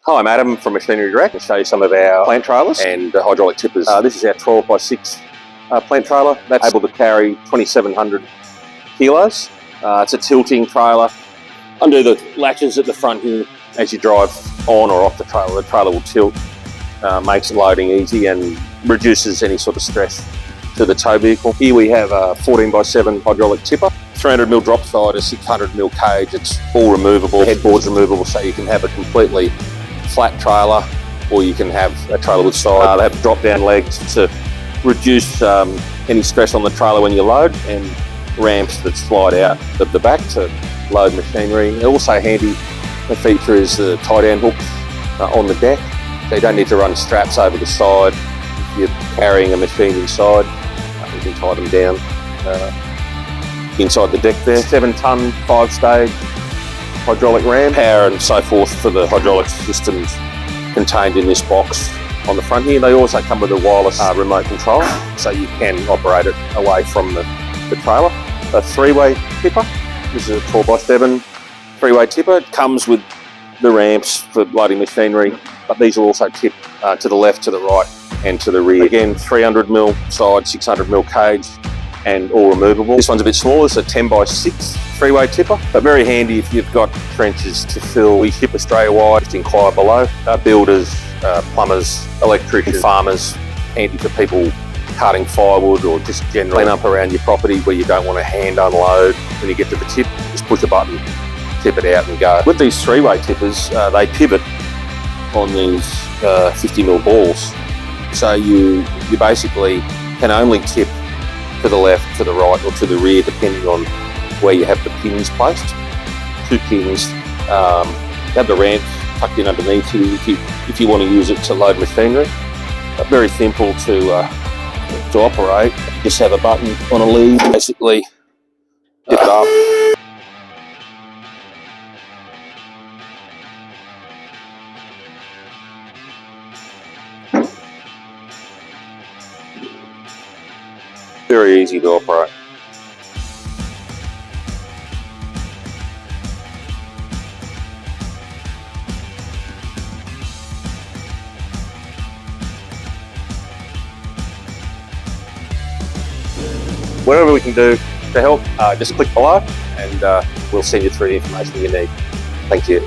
Hi, I'm Adam from Machinery Direct. I'll show you some of our plant trailers and hydraulic tippers. This is our 12x6 plant trailer. That's able to carry 2,700 kilos. It's a tilting trailer. Undo the latches at the front here. As you drive on or off the trailer will tilt, makes loading easy and reduces any sort of stress to the tow vehicle. Here we have a 14x7 hydraulic tipper. 300mm drop side, a 600mm cage. It's all removable. The headboard's removable, so you can have a completely flat trailer, or you can have a trailer with side. They have drop-down legs to reduce any stress on the trailer when you load, and ramps that slide out of the back to load machinery. Also handy, the feature is the tie-down hooks on the deck, so you don't need to run straps over the side. If you're carrying a machine inside, you can tie them down inside the deck there. 7-ton, 5-stage hydraulic ram, power and so forth for the hydraulic systems contained in this box on the front here. They also come with a wireless remote control, so you can operate it away from the trailer. A 3-way tipper. This is a 12x7 3-way tipper. It comes with the ramps for loading machinery, but these will also tip to the left, to the right and to the rear. Again, 300mm side, 600mm cage, and all removable. This one's a bit smaller. It's a 10x6 3-way tipper, but very handy if you've got trenches to fill. We ship Australia-wide. Just inquire below. Builders, plumbers, electricians, farmers. Handy for people cutting firewood or just generally clean up around your property where you don't want to hand unload. When you get to the tip, just push a button, tip it out and go. With these 3-way tippers, they pivot on these 50mm balls. So you basically can only tip to the left, to the right or to the rear, depending on where you have the pins placed. 2 pins. Have the ramp tucked in underneath here if you want to use it to load machinery. Very simple to operate. Just have a button on a lead, basically tip it up. Very easy to operate. Whatever we can do to help, just click below and we'll send you through the information you need. Thank you.